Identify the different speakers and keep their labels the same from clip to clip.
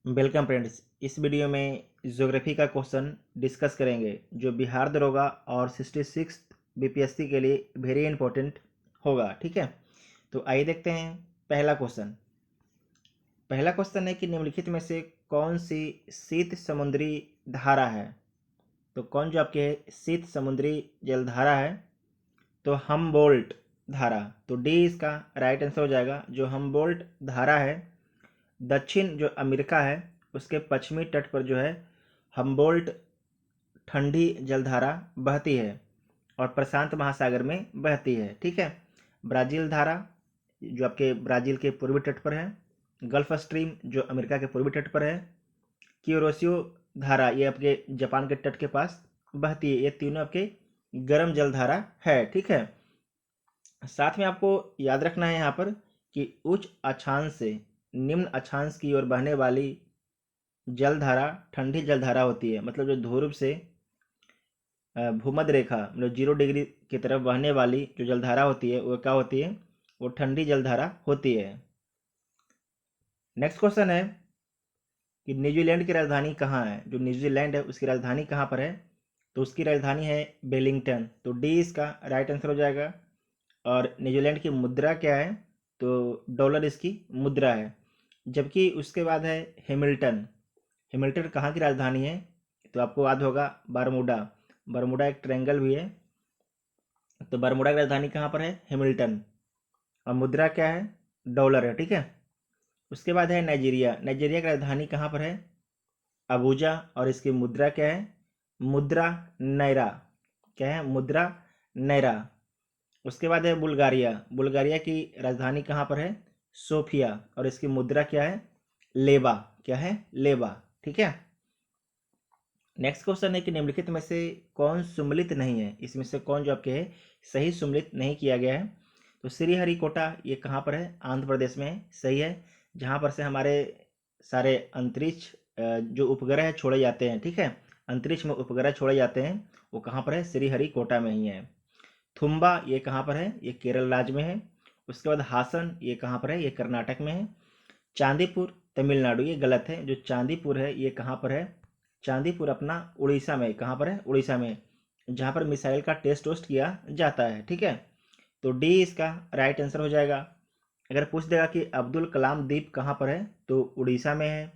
Speaker 1: Welcome friends. इस video में geography का क्वेश्चन डिस्कस करेंगे जो बिहार दरोगा और 66 बीपीएससी के लिए वेरी इंपॉर्टेंट होगा। ठीक है, तो आइए देखते हैं पहला क्वेश्चन है कि निम्नलिखित में से कौन सी शीत समुद्री धारा है। तो कौन जो आपके शीत समुद्री जलधारा है, तो हमबोल्ट धारा। तो डी इसका राइट आंसर हो जाएगा। जो हमबोल्ट धारा है, दक्षिण जो अमेरिका है उसके पश्चिमी तट पर जो है हमबोल्ट ठंडी जलधारा बहती है और प्रशांत महासागर में बहती है। ठीक है, ब्राज़ील धारा जो आपके ब्राज़ील के पूर्वी तट पर है, गल्फ स्ट्रीम जो अमेरिका के पूर्वी तट पर है, क्यूरोसियो धारा ये आपके जापान के तट के पास बहती है। ये तीनों आपके गर्म जलधारा है। ठीक है, साथ में आपको याद रखना है यहाँ पर कि उच्च अक्षांश से निम्न अक्षांश की ओर बहने वाली जलधारा ठंडी जलधारा होती है। मतलब जो ध्रुव से भूमध्य रेखा मतलब 0 डिग्री की तरफ बहने वाली जो जलधारा होती है वो क्या होती है, वो ठंडी जलधारा होती है। नेक्स्ट क्वेश्चन है कि न्यूजीलैंड की राजधानी कहाँ है। जो न्यूजीलैंड है उसकी राजधानी कहाँ पर है, तो उसकी राजधानी है वेलिंगटन। तो डी इसका राइट आंसर हो जाएगा। और न्यूजीलैंड की मुद्रा क्या है, तो डॉलर इसकी मुद्रा है। जबकि उसके बाद है हैमिल्टन। हैमिल्टन कहाँ की राजधानी है, तो आपको याद होगा बरमूडा। बरमूडा एक ट्रायंगल भी है, तो बरमूडा की राजधानी कहाँ पर है, हैमिल्टन। और मुद्रा क्या है, डॉलर है। ठीक है, उसके बाद है नाइजीरिया। नाइजीरिया की राजधानी कहाँ पर है, अबूजा। और इसकी मुद्रा क्या है, मुद्रा नैरा। क्या है, मुद्रा नैरा। उसके बाद है बुल्गारिया। बुल्गारिया की राजधानी कहाँ पर है, सोफिया। और इसकी मुद्रा क्या है, लेबा। क्या है, लेबा। ठीक है, नेक्स्ट क्वेश्चन है कि निम्नलिखित में से कौन सुमेलित नहीं है। इसमें से कौन जो आपके है सही सुमेलित नहीं किया गया है। तो श्रीहरिकोटा ये कहाँ पर है, आंध्र प्रदेश में है। सही है, जहाँ पर से हमारे सारे अंतरिक्ष जो उपग्रह छोड़े जाते हैं। ठीक है, अंतरिक्ष में उपग्रह छोड़े जाते हैं, वो कहाँ पर है, श्रीहरिकोटा में ही है। थुम्बा ये कहाँ पर है, ये केरल राज्य में है। उसके बाद हासन ये कहाँ पर है, ये कर्नाटक में है। चांदीपुर तमिलनाडु ये गलत है। जो चांदीपुर है ये कहाँ पर है, चांदीपुर अपना उड़ीसा में। कहाँ पर है, उड़ीसा में, जहाँ पर मिसाइल का टेस्ट वेस्ट किया जाता है। ठीक है, तो डी इसका राइट आंसर हो जाएगा। अगर पूछ देगा कि अब्दुल कलाम द्वीप कहाँ पर है, तो उड़ीसा में है।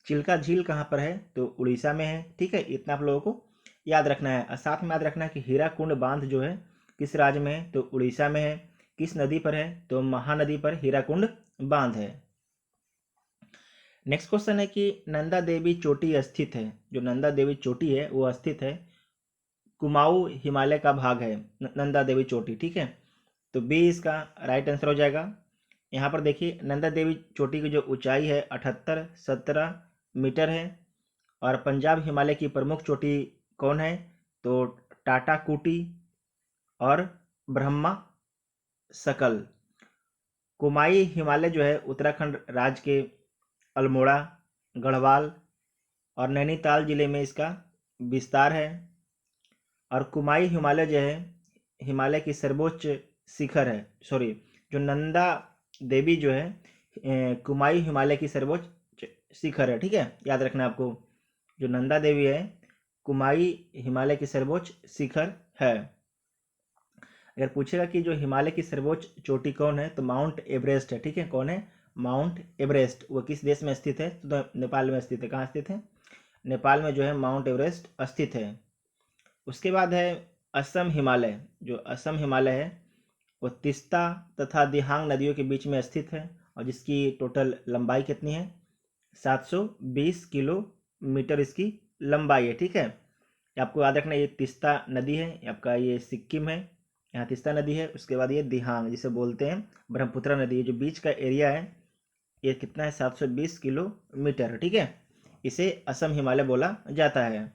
Speaker 1: चिल्का झील कहाँ पर है, तो उड़ीसा में है। ठीक है, इतना आप लोगों को याद रखना है। और साथ में याद रखना है कि हीराकुंड बांध जो है किस राज्य में है, तो उड़ीसा में है। किस नदी पर है, तो महानदी पर हीराकुंड बांध है। नेक्स्ट क्वेश्चन है कि नंदा देवी चोटी स्थित है। जो नंदा देवी चोटी है वो स्थित है कुमाऊं हिमालय का भाग है नंदा देवी चोटी। ठीक है, तो बी इसका राइट आंसर हो जाएगा। यहाँ पर देखिए नंदा देवी चोटी की जो ऊंचाई है 78-17 मीटर है। और पंजाब हिमालय की प्रमुख चोटी कौन है, तो टाटा कूटी और ब्रह्मा सकल। कुमाई हिमालय जो है उत्तराखंड राज्य के अल्मोड़ा, गढ़वाल और नैनीताल जिले में इसका विस्तार है। और कुमाई हिमालय जो है हिमालय की सर्वोच्च शिखर है। सॉरी, जो नंदा देवी जो है कुमाई हिमालय की सर्वोच्च शिखर है। ठीक है, याद रखना आपको, जो नंदा देवी है कुमाई हिमालय की सर्वोच्च शिखर है। अगर पूछेगा कि जो हिमालय की सर्वोच्च चोटी कौन है, तो माउंट एवरेस्ट है। ठीक है, कौन है, माउंट एवरेस्ट। वो किस देश में स्थित है, तो नेपाल में स्थित है। कहाँ स्थित है, नेपाल में जो है माउंट एवरेस्ट स्थित है। उसके बाद है असम हिमालय। जो असम हिमालय है वो तिस्ता तथा दिहांग नदियों के बीच में स्थित है और जिसकी टोटल लंबाई कितनी है, 720 किलोमीटर इसकी लंबाई है। ठीक है, आपको याद रखना ये तिस्ता नदी है, आपका ये सिक्किम है, यहाँ तिस्ता नदी है। उसके बाद ये दिहांग जिसे बोलते हैं ब्रह्मपुत्र नदी है, जो बीच का एरिया है ये कितना है, 720 किलोमीटर। ठीक है, इसे असम हिमालय बोला जाता है।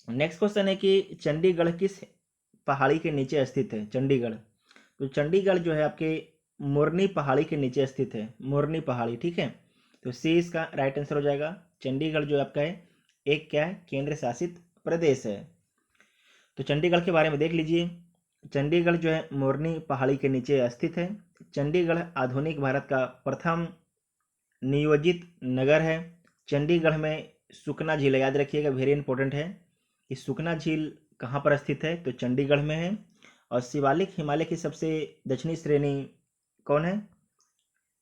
Speaker 1: नेक्स्ट क्वेश्चन है कि चंडीगढ़ किस पहाड़ी के नीचे स्थित है। चंडीगढ़, तो चंडीगढ़ जो है आपके मोरनी पहाड़ी के नीचे स्थित है, मोरनी पहाड़ी। ठीक है, तो सी इसका राइट आंसर हो जाएगा। चंडीगढ़ जो आपका है एक क्या है, केंद्र शासित प्रदेश है। तो चंडीगढ़ के बारे में देख लीजिए। चंडीगढ़ जो है मोरनी पहाड़ी के नीचे स्थित है। चंडीगढ़ आधुनिक भारत का प्रथम नियोजित नगर है। चंडीगढ़ में सुखना झील है, याद रखिएगा, वेरी इंपॉर्टेंट है कि सुखना झील कहाँ पर स्थित है, तो चंडीगढ़ में है। और शिवालिक हिमालय की सबसे दक्षिणी श्रेणी कौन है?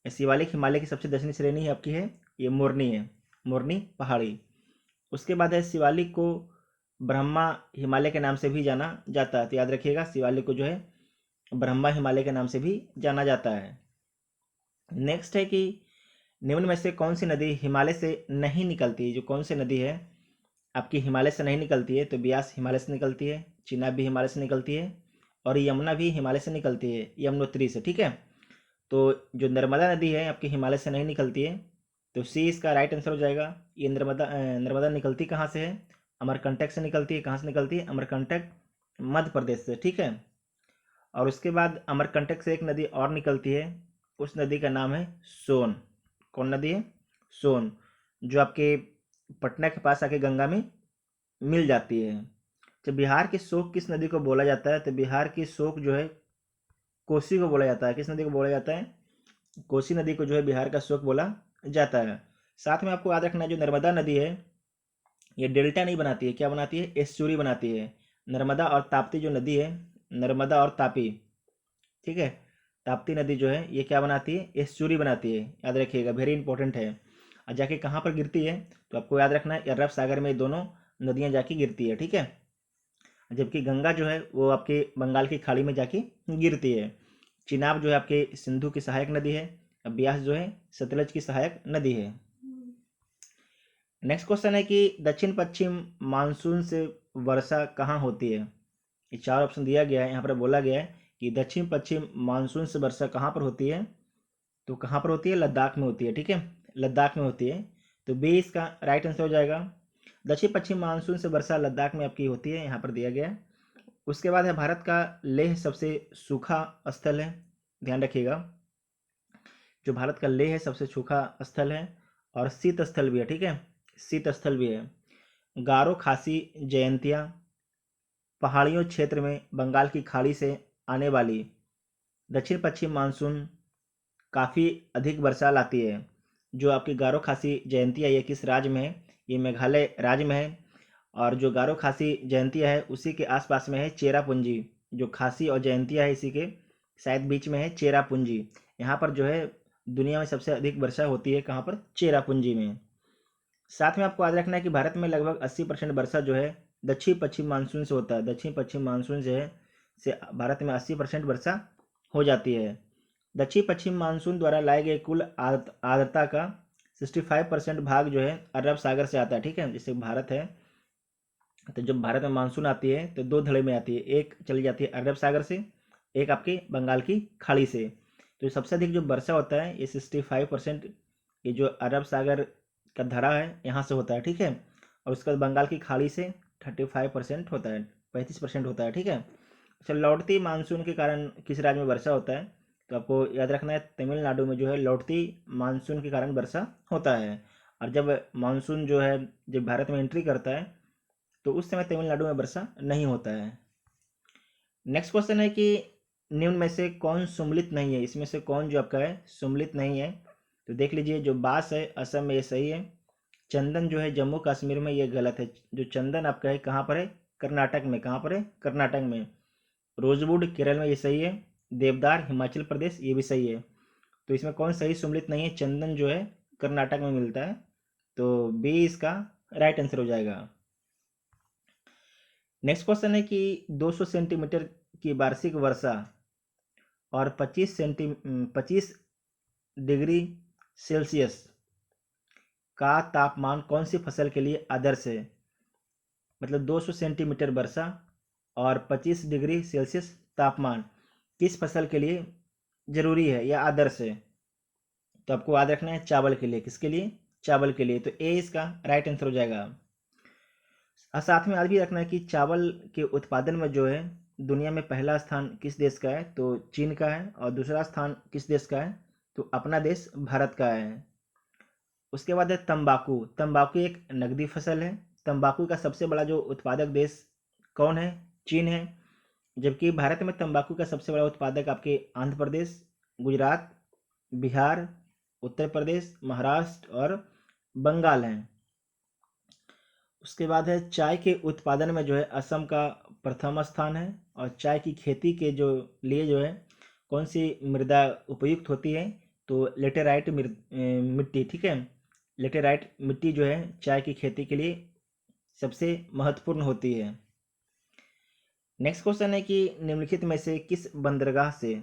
Speaker 1: शिवालिक हिमालय की सबसे दक्षिणी श्रेणी है आपकी है ये मोरनी है, मोरनी पहाड़ी। उसके बाद है शिवालिक को ब्रह्मा हिमालय के नाम से भी जाना जाता है, तो याद रखिएगा शिवालिक को जो है ब्रह्मा हिमालय के नाम से भी जाना जाता है। नेक्स्ट है कि निम्न में से कौन सी नदी हिमालय से नहीं निकलती? जो कौन सी नदी है आपकी हिमालय से नहीं निकलती है, तो ब्यास हिमालय से निकलती है, चिनाब भी हिमालय से निकलती है, और यमुना भी हिमालय से निकलती है, यमुनोत्री से, ठीक है। तो जो नर्मदा नदी है आपकी हिमालय से नहीं निकलती है, तो सी इसका राइट आंसर हो जाएगा। ये नर्मदा निकलती कहाँ से है? अमरकंटक से निकलती है। कहाँ से निकलती है? अमरकंटक मध्य प्रदेश से, ठीक है। और उसके बाद अमरकंटक से एक नदी और निकलती है, उस नदी का नाम है सोन। कौन नदी है? सोन, जो आपके पटना के पास आके गंगा में मिल जाती है। तो बिहार की शोक किस नदी को बोला जाता है? तो बिहार की शोक जो है कोसी को बोला जाता है। किस नदी को बोला जाता है? कोसी नदी को जो है बिहार का शोक बोला जाता है। साथ में आपको याद रखना है जो नर्मदा नदी है ये डेल्टा नहीं बनाती है, क्या बनाती है? एस्चुरी बनाती है। नर्मदा और ताप्ती जो नदी है, नर्मदा और तापी, ठीक है, ताप्ती नदी जो है ये क्या बनाती है? एस्चुरी बनाती है, याद रखिएगा, वेरी इंपॉर्टेंट है। और जाके कहाँ पर गिरती है? तो आपको याद रखना है अरब सागर में दोनों नदियाँ जाके गिरती है, ठीक है। जबकि गंगा जो है वो आपके बंगाल की खाड़ी में जाके गिरती है। चिनाब जो है आपके सिंधु की सहायक नदी है। ब्यास जो है सतलज की सहायक नदी है। नेक्स्ट क्वेश्चन है कि दक्षिण पश्चिम मानसून से वर्षा कहाँ होती है? ये चार ऑप्शन दिया गया है, यहाँ पर बोला गया है कि दक्षिण पश्चिम मानसून से वर्षा कहाँ पर होती है? तो कहाँ पर होती है? लद्दाख में होती है, ठीक है, लद्दाख में होती है। तो बी इसका राइट आंसर हो जाएगा। दक्षिण पश्चिम मानसून से वर्षा लद्दाख में आपकी होती है, यहाँ पर दिया गया है। उसके बाद है भारत का लेह सबसे सूखा स्थल है, ध्यान रखिएगा, जो भारत का लेह है सबसे सूखा स्थल है और शीत स्थल भी है, ठीक है, शीत स्थल भी है। गारो खासी जयंतिया पहाड़ियों क्षेत्र में बंगाल की खाड़ी से आने वाली दक्षिण पश्चिम मानसून काफ़ी अधिक वर्षा लाती है। जो आपकी गारो खासी जयंतिया ये किस राज्य में है? ये मेघालय राज्य में है। और जो गारो खासी जयंतिया है उसी के आसपास में है चेरापूंजी। जो खासी और जयंतिया है इसी के शायद बीच में है चेरापूंजी। यहाँ पर जो है दुनिया में सबसे अधिक वर्षा होती है, कहाँ पर? चेरापूंजी में। साथ में आपको याद रखना है कि भारत में लगभग 80% वर्षा जो है दक्षिण पश्चिम मानसून से होता है। दक्षिण पश्चिम मानसून से भारत में 80% वर्षा हो जाती है। दक्षिण पश्चिम मानसून द्वारा लाए गए कुल आर्द्रता का 65% भाग जो है अरब सागर से आता है, ठीक है। जैसे भारत है तो जब भारत में मानसून आती है तो दो धड़े में आती है, एक चली जाती है अरब सागर से, एक आपके बंगाल की खाड़ी से। तो सबसे अधिक जो वर्षा होता है ये 65% ये जो अरब सागर का धरा है यहाँ से होता है, ठीक है। और उसके बाद बंगाल की खाड़ी से 35% होता है, 35% होता है, ठीक है। अच्छा, लौटती मानसून के कारण किस राज्य में वर्षा होता है? तो आपको याद रखना है तमिलनाडु में जो है लौटती मानसून के कारण वर्षा होता है। और जब मानसून जो है जब भारत में एंट्री करता है तो उस समय तमिलनाडु में वर्षा नहीं होता है। नेक्स्ट क्वेश्चन है कि निम्न में से कौन सुमलित नहीं है? इसमें से कौन जो आपका है सुमलित नहीं है? तो देख लीजिए, जो बांस है असम में ये सही है। चंदन जो है जम्मू कश्मीर में ये गलत है। जो चंदन आपका है कहाँ पर है? कर्नाटक में। कहाँ पर है? कर्नाटक में। रोजवुड केरल में ये सही है। देवदार हिमाचल प्रदेश ये भी सही है। तो इसमें कौन सही सुमलित नहीं है? चंदन जो है कर्नाटक में मिलता है, तो बी इसका राइट आंसर हो जाएगा। नेक्स्ट क्वेश्चन है कि 200 सेंटीमीटर की वार्षिक वर्षा और 25 डिग्री सेल्सियस का तापमान कौन सी फसल के लिए आदर्श है? मतलब 200 सेंटीमीटर वर्षा और 25 डिग्री सेल्सियस तापमान किस फसल के लिए जरूरी है या आदर्श है? तो आपको याद रखना है चावल के लिए। किसके लिए? चावल के लिए। तो ए इसका राइट आंसर हो जाएगा। और साथ में याद भी रखना है कि चावल के उत्पादन में जो है दुनिया में पहला स्थान किस देश का है? तो चीन का है। और दूसरा स्थान किस देश का है? तो अपना देश भारत का है। उसके बाद है तंबाकू। तंबाकू एक नकदी फसल है। तंबाकू का सबसे बड़ा जो उत्पादक देश कौन है? चीन है। जबकि भारत में तंबाकू का सबसे बड़ा उत्पादक आपके आंध्र प्रदेश, गुजरात, बिहार, उत्तर प्रदेश, महाराष्ट्र और बंगाल हैं। उसके बाद है चाय के उत्पादन में जो है असम का प्रथम स्थान है। और चाय की खेती के जो लिए जो है कौन सी मृदा उपयुक्त होती है, तो लेटेराइट मिट्टी, ठीक है। लेटेराइट मिट्टी जो है चाय की खेती के लिए सबसे महत्वपूर्ण होती है। नेक्स्ट क्वेश्चन है कि निम्नलिखित में से किस बंदरगाह से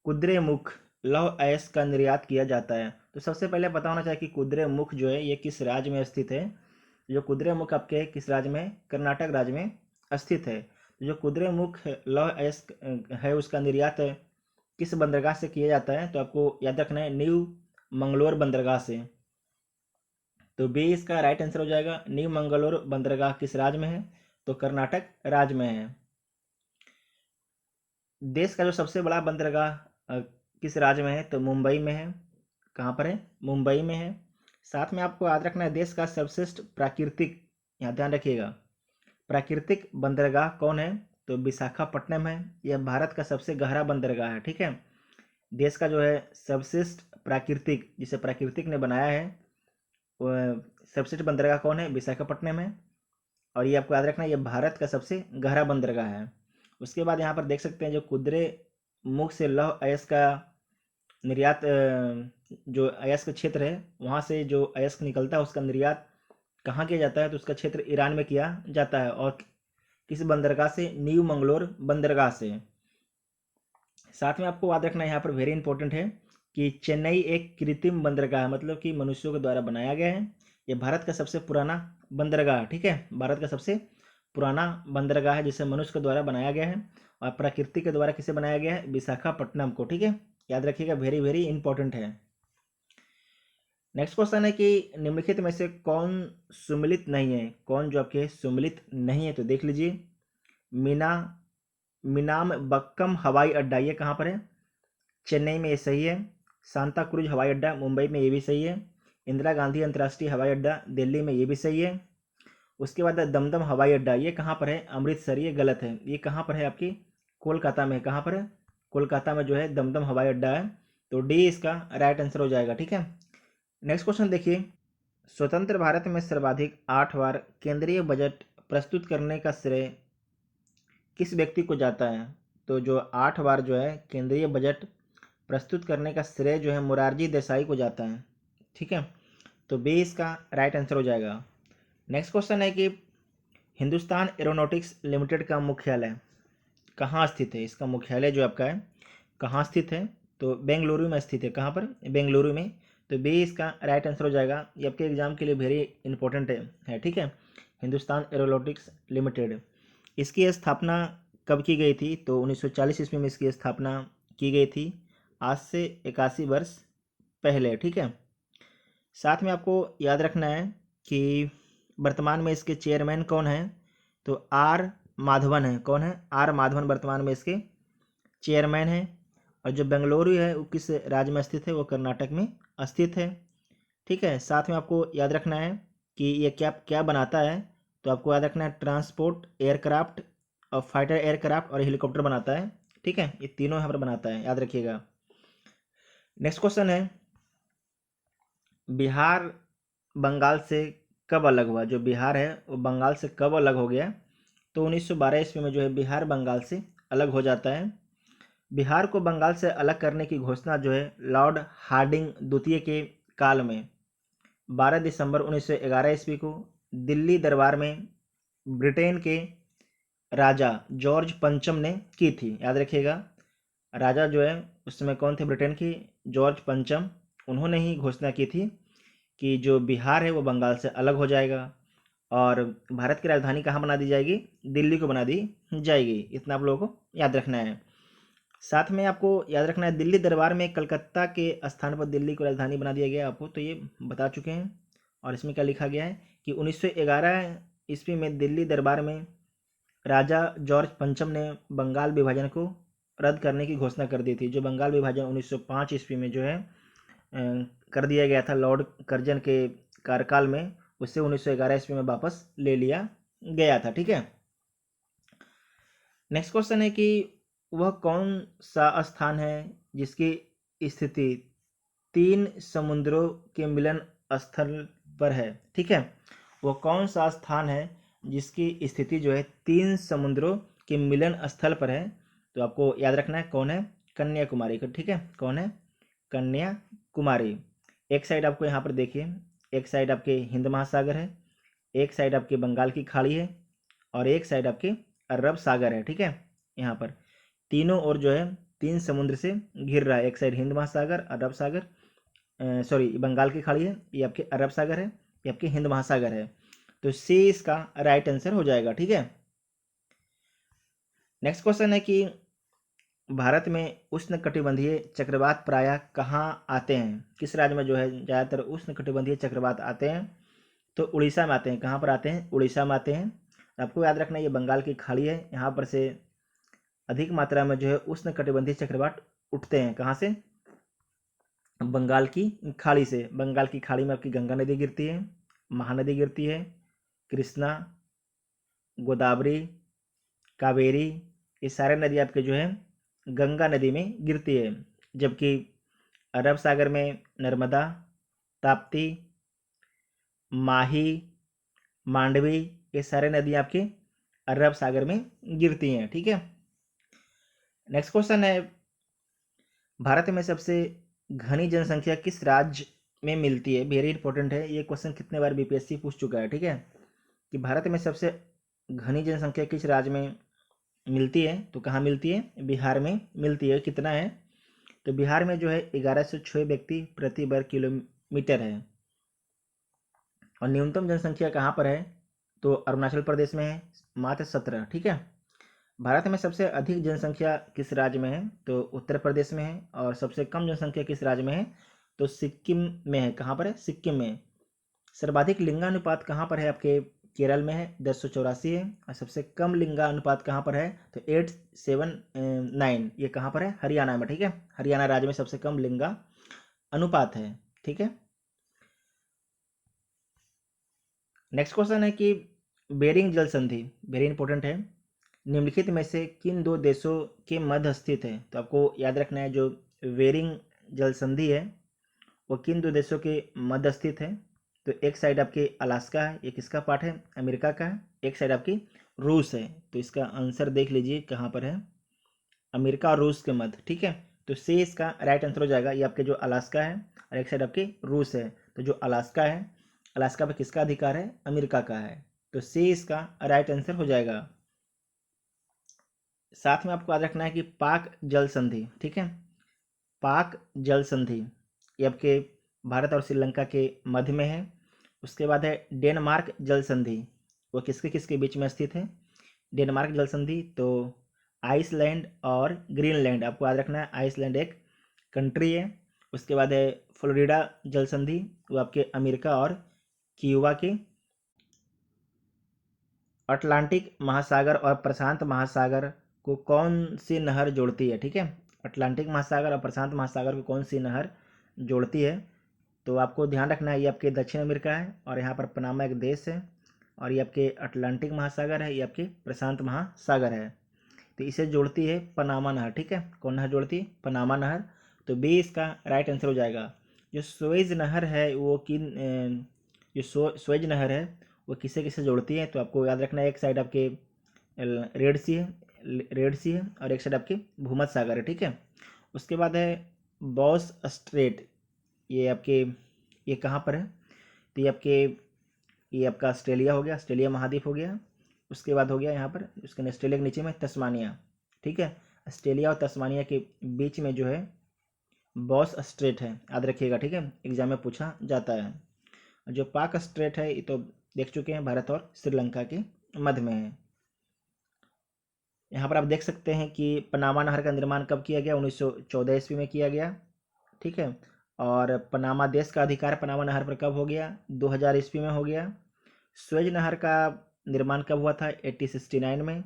Speaker 1: कुद्रेमुख लौह अयस्क का निर्यात किया जाता है। तो सबसे पहले पता होना चाहिए कि कुद्रेमुख जो है ये किस राज्य में स्थित है। जो कुद्रेमुख आपके किस राज्य में, कर्नाटक राज्य में स्थित है। जो कुद्रेमुख लौह अयस्क है उसका निर्यात किस बंदरगाह से किया जाता है, तो आपको याद रखना है न्यू मंगलोर बंदरगाह से। तो बी इसका राइट आंसर हो जाएगा। न्यू मंगलोर बंदरगाह किस राज्य में है, तो कर्नाटक राज्य में है। देश का जो सबसे बड़ा बंदरगाह किस राज्य में है, तो मुंबई में है। कहाँ पर है, मुंबई में है। साथ में आपको याद रखना है देश का सर्वश्रेष्ठ प्राकृतिक, यहाँ ध्यान रखिएगा, प्राकृतिक बंदरगाह कौन है, तो विशाखापट्टनम है। यह भारत का सबसे गहरा बंदरगाह है, ठीक है। देश का जो है सर्वश्रेष्ठ प्राकृतिक, जिसे प्राकृतिक ने बनाया है, सर्वश्रेष्ठ बंदरगाह कौन है, विशाखापट्टनम है। और ये आपको याद रखना है ये भारत का सबसे गहरा बंदरगाह है। उसके बाद यहाँ पर देख सकते हैं जो कुद्रे मुख से लौह अयस्क का निर्यात, जो अयस्क क्षेत्र है वहाँ से जो अयस्क निकलता है उसका निर्यात कहाँ किया जाता है, तो उसका क्षेत्र ईरान में किया जाता है। और किस बंदरगाह से, न्यू मंगलोर बंदरगाह से। साथ में आपको याद रखना है यहाँ पर वेरी इंपॉर्टेंट है कि चेन्नई एक कृत्रिम बंदरगाह है, मतलब कि मनुष्यों के द्वारा बनाया गया है। ये भारत का सबसे पुराना बंदरगाह है, ठीक है। भारत का सबसे पुराना बंदरगाह है जिसे मनुष्य के द्वारा बनाया गया है। और प्रकृति के द्वारा किसे बनाया गया है, विशाखापट्टनम को, ठीक है। याद रखिएगा, वेरी वेरी इंपॉर्टेंट है। नेक्स्ट क्वेश्चन है कि निम्नलिखित में से कौन सुमिलित नहीं है, कौन जो आपके सुमिलित नहीं है, तो देख लीजिए। मीना मीनाम बक्कम हवाई अड्डा ये कहाँ पर है, चेन्नई में, ये सही है। सांता क्रूज हवाई अड्डा मुंबई में, ये भी सही है। इंदिरा गांधी अंतर्राष्ट्रीय हवाई अड्डा दिल्ली में, ये भी सही है। उसके बाद दमदम हवाई अड्डा ये कहाँ पर है, अमृतसर, ये गलत है। ये कहाँ पर है आपकी, कोलकाता में। कहाँ पर है, कोलकाता में जो है दमदम हवाई अड्डा है। तो डी इसका राइट आंसर हो जाएगा, ठीक है। नेक्स्ट क्वेश्चन देखिए। स्वतंत्र भारत में सर्वाधिक 8 बार केंद्रीय बजट प्रस्तुत करने का श्रेय किस व्यक्ति को जाता है, तो जो 8 बार जो है केंद्रीय बजट प्रस्तुत करने का श्रेय जो है मोरारजी देसाई को जाता है, ठीक है। तो बी इसका राइट आंसर हो जाएगा। नेक्स्ट क्वेश्चन है कि हिंदुस्तान एरोनॉटिक्स लिमिटेड का मुख्यालय कहाँ स्थित है। इसका मुख्यालय जो आपका है कहाँ स्थित है, तो बेंगलुरु में स्थित है। कहाँ पर, बेंगलुरु में। तो बी इसका राइट आंसर हो जाएगा। ये आपके एग्जाम के लिए वेरी इंपॉर्टेंट है, ठीक है। हिंदुस्तान एरोनॉटिक्स लिमिटेड, इसकी स्थापना कब की गई थी, तो 1940 ईस्वी में इसकी स्थापना की गई थी, आज से 81 वर्ष पहले, ठीक है। साथ में आपको याद रखना है कि वर्तमान में इसके चेयरमैन कौन है, तो आर माधवन है। कौन है, आर माधवन वर्तमान में इसके चेयरमैन है। और जो बेंगलुरु है वो किस राज्य में स्थित है, वो कर्नाटक में स्थित है, ठीक है। साथ में आपको याद रखना है कि ये क्या क्या बनाता है, तो आपको याद रखना है ट्रांसपोर्ट एयरक्राफ्ट और फाइटर एयरक्राफ्ट और हेलीकॉप्टर बनाता है, ठीक है। ये तीनों यहाँ पर बनाता है, याद रखिएगा। नेक्स्ट क्वेश्चन है बिहार बंगाल से कब अलग हुआ। जो बिहार है वो बंगाल से कब अलग हो गया, तो 1912 ईस्वी में जो है बिहार बंगाल से अलग हो जाता है। बिहार को बंगाल से अलग करने की घोषणा जो है लॉर्ड हार्डिंग द्वितीय के काल में 12 दिसंबर 1911 ईस्वी को दिल्ली दरबार में ब्रिटेन के राजा जॉर्ज पंचम ने की थी। याद रखिएगा, राजा जो है उस समय कौन थे, ब्रिटेन की जॉर्ज पंचम, उन्होंने ही घोषणा की थी कि जो बिहार है वो बंगाल से अलग हो जाएगा और भारत की राजधानी कहाँ बना दी जाएगी, दिल्ली को बना दी जाएगी। इतना आप लोगों को याद रखना है। साथ में आपको याद रखना है दिल्ली दरबार में कलकत्ता के स्थान पर दिल्ली को राजधानी बना दिया गया, आपको तो ये बता चुके हैं। और इसमें क्या लिखा गया है कि 1911 ईस्वी में दिल्ली दरबार में राजा जॉर्ज पंचम ने बंगाल विभाजन को रद्द करने की घोषणा कर दी थी। जो बंगाल विभाजन 1905 ईस्वी में जो है कर दिया गया था लॉर्ड कर्जन के कार्यकाल में, उससे 1911 ईस्वी में वापस ले लिया गया था, ठीक है। नेक्स्ट क्वेश्चन है कि वह कौन सा स्थान है जिसकी स्थिति तीन समुद्रों के मिलन स्थल पर है, ठीक है। वो कौन सा स्थान है जिसकी स्थिति जो है तीन समुद्रों के मिलन स्थल पर है? तो आपको याद रखना है कौन है, कन्याकुमारी का, ठीक है। कौन है, कन्याकुमारी। एक साइड आपको यहाँ पर देखिए, एक साइड आपके हिंद महासागर है, एक साइड आपके बंगाल की खाड़ी है, और एक साइड आपके अरब सागर है, ठीक है। यहाँ पर तीनों ओर जो है तीन समुद्र से घिर रहा है। एक साइड हिंद महासागर, अरब सागर, सॉरी बंगाल की खाड़ी है, ये आपके अरब सागर है, ये आपके हिंद महासागर है। तो सी इसका राइट आंसर हो जाएगा, ठीक है। नेक्स्ट क्वेश्चन है कि भारत में उष्णकटिबंधीय चक्रवात प्रायः कहाँ आते हैं? किस राज्य में जो है ज़्यादातर उष्णकटिबंधीय चक्रवात आते हैं? तो उड़ीसा में आते हैं। कहाँ पर आते हैं? उड़ीसा में आते हैं। आपको याद रखना है ये बंगाल की खाड़ी है, यहाँ पर से अधिक मात्रा में जो है उष्णकटिबंधीय चक्रवात उठते हैं। कहाँ से? बंगाल की खाड़ी से। बंगाल की खाड़ी में आपकी गंगा नदी गिरती है, महानदी गिरती है, कृष्णा, गोदावरी, कावेरी, ये सारे नदी आपके जो है गंगा नदी में गिरती है। जबकि अरब सागर में नर्मदा, ताप्ती, माही, मांडवी, ये सारे नदी आपके अरब सागर में गिरती हैं, ठीक है। नेक्स्ट क्वेश्चन है, भारत में सबसे घनी जनसंख्या किस राज्य में मिलती है? वेरी इंपॉर्टेंट है ये क्वेश्चन, कितने बार बीपीएससी पूछ चुका है, ठीक है। कि भारत में सबसे घनी जनसंख्या किस राज्य में मिलती है? तो कहाँ मिलती है? बिहार में मिलती है। कितना है? तो बिहार में जो है 1106 व्यक्ति प्रति वर्ग किलोमीटर है। और न्यूनतम जनसंख्या कहाँ पर है? तो अरुणाचल प्रदेश में है, मात्र 17, ठीक है। भारत में सबसे अधिक जनसंख्या किस राज्य में है? तो उत्तर प्रदेश में है। और सबसे कम जनसंख्या किस राज्य में है? तो सिक्किम में है। कहाँ पर है? सिक्किम में। सर्वाधिक लिंगानुपात कहाँ पर है? आपके केरल में है, 1084 है। और सबसे कम लिंगानुपात कहाँ पर है? तो 879, ये कहाँ पर है? हरियाणा में, ठीक है। हरियाणा राज्य में सबसे कम लिंगा अनुपात है, ठीक है। नेक्स्ट क्वेश्चन है कि बेरिंग जल संधि, वेरी इंपॉर्टेंट है, निम्नलिखित में से किन दो देशों के मध्य स्थित है? तो आपको याद रखना है जो बेरिंग जल संधि है वो किन दो देशों के मध्य स्थित है? तो एक साइड आपके अलास्का है, एक किसका पार्ट है? अमेरिका का है। एक साइड आपकी रूस है। तो इसका आंसर देख लीजिए कहाँ पर है, अमेरिका और रूस के मध्य, ठीक है। तो सी इसका राइट आंसर हो जाएगा। ये आपके जो अलास्का है और एक साइड आपके रूस है। तो जो अलास्का है, अलास्का पर किसका अधिकार है? अमेरिका का है। तो सी इसका राइट आंसर हो जाएगा। साथ में आपको याद रखना है कि पाक जल संधि, ठीक है, पाक जल संधि ये आपके भारत और श्रीलंका के मध्य में है। उसके बाद है डेनमार्क जल संधि, वो किसके किसके बीच में स्थित है? डेनमार्क जल संधि तो आइसलैंड और ग्रीनलैंड, आपको याद रखना है आइसलैंड एक कंट्री है। उसके बाद है फ्लोरिडा जल संधि, वो आपके अमेरिका और क्यूबा के अटलांटिक महासागर और प्रशांत महासागर को कौन सी नहर जोड़ती है? ठीक है, अटलांटिक महासागर और प्रशांत महासागर को कौन सी नहर जोड़ती है? तो आपको ध्यान रखना है ये आपके दक्षिण अमेरिका है और यहाँ पर पनामा एक देश है, और ये आपके अटलांटिक महासागर है, ये आपके प्रशांत महासागर है। तो इसे जोड़ती है पनामा नहर, ठीक है। कौन नहर जोड़ती है? पनामा नहर। तो बी इसका राइट आंसर हो जाएगा। जो स्वेज नहर है वो किन स्वेज नहर है वो किसे किसे जोड़ती है? तो आपको याद रखना है एक साइड आपके रेड सी है, रेड सी है, और एक साइड आपके भूमध्य सागर है, ठीक है। उसके बाद है बॉस स्ट्रेट, ये आपके ये कहाँ पर है? तो ये आपका ऑस्ट्रेलिया हो गया, ऑस्ट्रेलिया महाद्वीप हो गया। उसके बाद हो गया यहाँ पर उसके ऑस्ट्रेलिया के नीचे में तस्मानिया, ठीक है। ऑस्ट्रेलिया और तस्मानिया के बीच में जो है बॉस स्ट्रेट है, याद रखिएगा, ठीक है, एग्जाम में पूछा जाता है। जो पाक स्ट्रेट है ये तो देख चुके हैं, भारत और श्रीलंका के मध्य में है। यहाँ पर आप देख सकते हैं कि पनामा नहर का निर्माण कब किया गया? 1914 ईस्वी में किया गया, ठीक है। और पनामा देश का अधिकार पनामा नहर पर कब हो गया? 2000 ईस्वी में हो गया। स्वेज नहर का निर्माण कब हुआ था? 1869 में।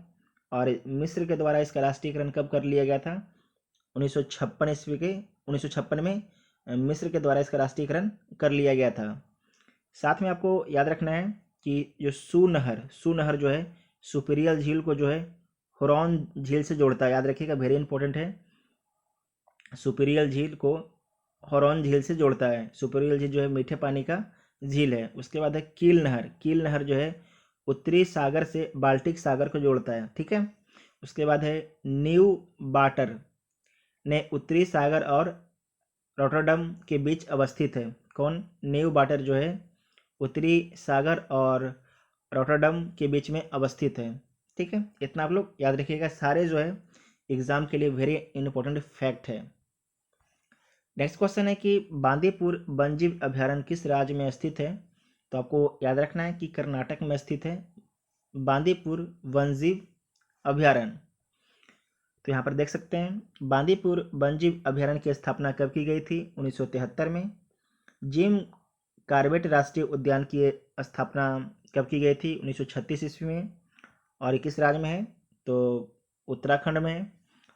Speaker 1: और मिस्र के द्वारा इसका राष्ट्रीयकरण कब कर लिया गया था? 1956 ईस्वी के 1956 में मिस्र के द्वारा इसका राष्ट्रीयकरण कर लिया गया था। साथ में आपको याद रखना है कि जो सू नहर जो है सुपीरियल झील को जो है हुरॉन झील से जोड़ता है, याद रखिएगा, वेरी इंपॉर्टेंट है। सुपीरियल झील को हॉरन झील से जोड़ता है। सुपरयल झील जो है मीठे पानी का झील है। उसके बाद है कील नहर। कील नहर जो है उत्तरी सागर से बाल्टिक सागर को जोड़ता है, ठीक है। उसके बाद है न्यू बाटर ने उत्तरी सागर और रॉटरडम के बीच अवस्थित है। कौन? न्यू बाटर जो है उत्तरी सागर और रॉटरडम के बीच में अवस्थित है, ठीक है। इतना आप लोग याद रखिएगा, सारे जो है एग्जाम के लिए वेरी इंपॉर्टेंट फैक्ट है। नेक्स्ट क्वेश्चन है कि बांदीपुर वन्यजीव अभयारण्य किस राज्य में स्थित है? तो आपको याद रखना है कि कर्नाटक में स्थित है बांदीपुर वन्यजीव अभयारण्य। तो यहाँ पर देख सकते हैं बांदीपुर वन्यजीव अभयारण्य की स्थापना कब की गई थी? 1973 में। जिम कार्बेट राष्ट्रीय उद्यान की स्थापना कब की गई थी? 1936 ईस्वी में। और ये किस राज्य में है? तो उत्तराखंड में है।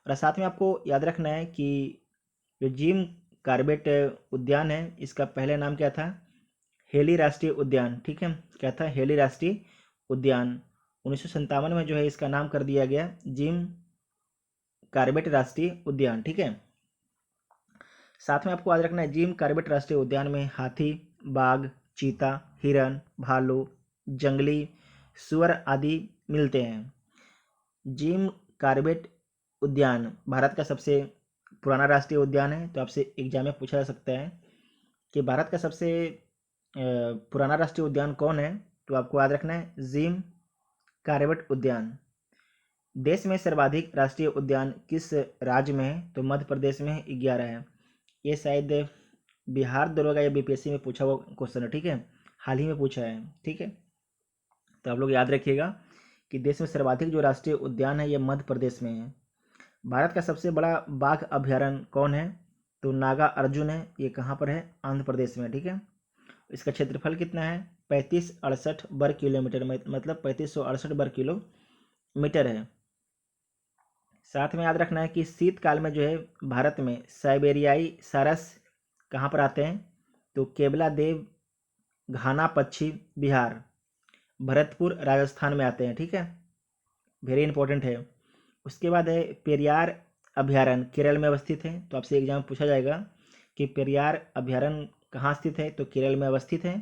Speaker 1: और साथ में आपको याद रखना है कि जो जिम कार्बेट उद्यान है इसका पहले नाम क्या था? हेली राष्ट्रीय उद्यान, ठीक है। क्या था? हेली राष्ट्रीय उद्यान। 1957 में जो है इसका नाम कर दिया गया जिम कार्बेट राष्ट्रीय उद्यान, ठीक है। साथ में आपको याद रखना है जिम कार्बेट राष्ट्रीय उद्यान में हाथी, बाघ, चीता, हिरन, भालू, जंगली सुअर आदि मिलते हैं। जिम कार्बेट उद्यान भारत का सबसे पुराना राष्ट्रीय उद्यान है। तो आपसे एग्जाम में पूछा जा सकता है कि भारत का सबसे पुराना राष्ट्रीय उद्यान कौन है? तो आपको याद रखना है जिम कार्बेट उद्यान। देश में सर्वाधिक राष्ट्रीय उद्यान किस राज्य में है? तो मध्य प्रदेश में 11 है। ये शायद बिहार दरोगा या बीपीएससी में पूछा हुआ क्वेश्चन है, ठीक है। हाल ही में पूछा है, ठीक है। तो आप लोग याद रखिएगा कि देश में सर्वाधिक जो राष्ट्रीय उद्यान है ये मध्य प्रदेश में है। भारत का सबसे बड़ा बाघ अभयारण्य कौन है? तो नागा अर्जुन है। ये कहाँ पर है? आंध्र प्रदेश में, ठीक है। इसका क्षेत्रफल कितना है? 3568 वर्ग किलोमीटर, मतलब 3568 वर्ग किलोमीटर है। साथ में याद रखना है कि शीतकाल में जो है भारत में साइबेरियाई सारस कहाँ पर आते हैं? तो केवला देव घाना पक्षी बिहार भरतपुर राजस्थान में आते हैं, ठीक है। वेरी इंपॉर्टेंट है। उसके बाद है पेरियार अभयारण्य केरल में अवस्थित है। तो आपसे एग्जाम में पूछा जाएगा कि पेरियार अभयारण्य कहाँ स्थित है? तो केरल में अवस्थित है।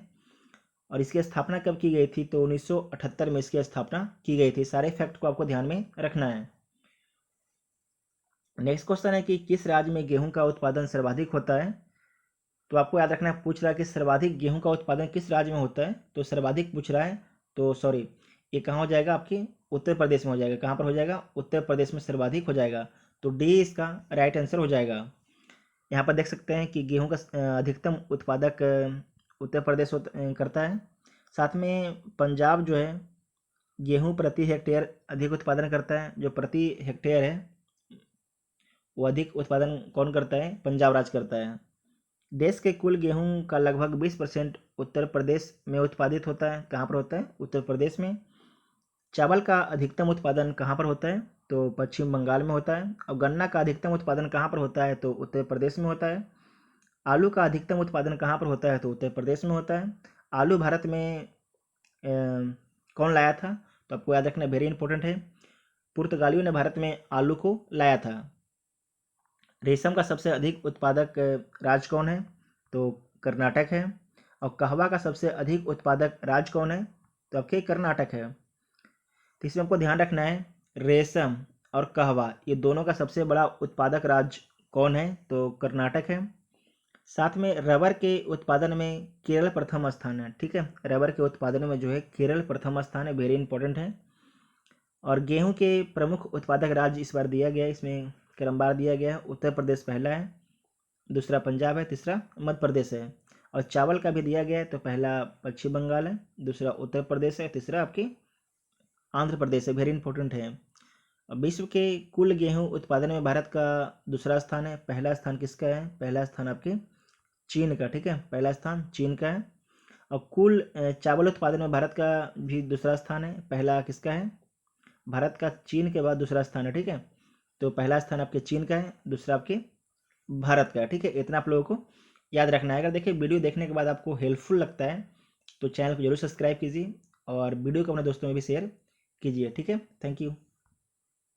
Speaker 1: और इसकी स्थापना कब की गई थी? तो 1978 में इसकी स्थापना की गई थी। सारे फैक्ट को आपको ध्यान में रखना है। नेक्स्ट क्वेश्चन है कि किस राज्य में गेहूं का उत्पादन सर्वाधिक होता है? तो आपको याद रखना है, पूछ रहा है कि सर्वाधिक गेहूं का उत्पादन किस राज्य में होता है। तो सर्वाधिक पूछ रहा है, तो सॉरी, ये कहाँ हो जाएगा? आपके उत्तर प्रदेश में हो जाएगा। कहाँ पर हो जाएगा? उत्तर प्रदेश में सर्वाधिक हो जाएगा। तो डी इसका राइट आंसर हो जाएगा। यहाँ पर देख सकते हैं कि गेहूं का अधिकतम उत्पादक उत्तर प्रदेश करता है। साथ में पंजाब जो है गेहूं प्रति हेक्टेयर अधिक उत्पादन करता है। जो प्रति हेक्टेयर है वो अधिक उत्पादन कौन करता है? पंजाब राज्य करता है। देश के कुल गेहूं का लगभग 20% उत्तर प्रदेश में उत्पादित होता है। कहाँ पर होता है? उत्तर प्रदेश में। चावल का अधिकतम उत्पादन कहाँ पर होता है? तो पश्चिम बंगाल में होता है। और गन्ना का अधिकतम उत्पादन कहाँ पर होता है? तो उत्तर प्रदेश में होता है। आलू का अधिकतम उत्पादन कहाँ पर होता है? तो उत्तर प्रदेश में होता है। आलू भारत में कौन लाया था? तो आपको याद रखना, वेरी इंपॉर्टेंट है, पुर्तगालियों ने भारत में आलू को लाया था। रेशम का सबसे अधिक उत्पादक राज्य कौन है? तो कर्नाटक है। और कहवा का सबसे अधिक उत्पादक राज्य कौन है? तो आपके कर्नाटक है। तो इसमें आपको ध्यान रखना है रेशम और कहवा ये दोनों का सबसे बड़ा उत्पादक राज्य कौन है? तो कर्नाटक है। साथ में रबर के उत्पादन में केरल प्रथम स्थान है, ठीक है। रबर के उत्पादन में जो है केरल प्रथम स्थान है, वेरी इंपॉर्टेंट है। और गेहूं के प्रमुख उत्पादक राज्य इस बार दिया गया है, इसमें क्रमवार दिया गया है। उत्तर प्रदेश पहला है, दूसरा पंजाब है, तीसरा मध्य प्रदेश है। और चावल का भी दिया गया है, तो पहला पश्चिम बंगाल है, दूसरा उत्तर प्रदेश है, तीसरा आपके आंध्र प्रदेश है, वेरी इंपॉर्टेंट है। विश्व के कुल गेहूं उत्पादन में भारत का दूसरा स्थान है। पहला स्थान किसका है? पहला स्थान आपके चीन का, ठीक है। पहला स्थान चीन का है। और कुल चावल उत्पादन में भारत का भी दूसरा स्थान है। पहला किसका है? भारत का चीन के बाद दूसरा स्थान है, ठीक है। तो पहला स्थान आपके चीन का है, दूसरा आपके भारत का है, ठीक है। इतना आप लोगों को याद रखना है। अगर देखिए वीडियो देखने के बाद आपको हेल्पफुल लगता है तो चैनल को जरूर सब्सक्राइब कीजिए और वीडियो को अपने दोस्तों में भी शेयर कीजिए, ठीक है। Thank you.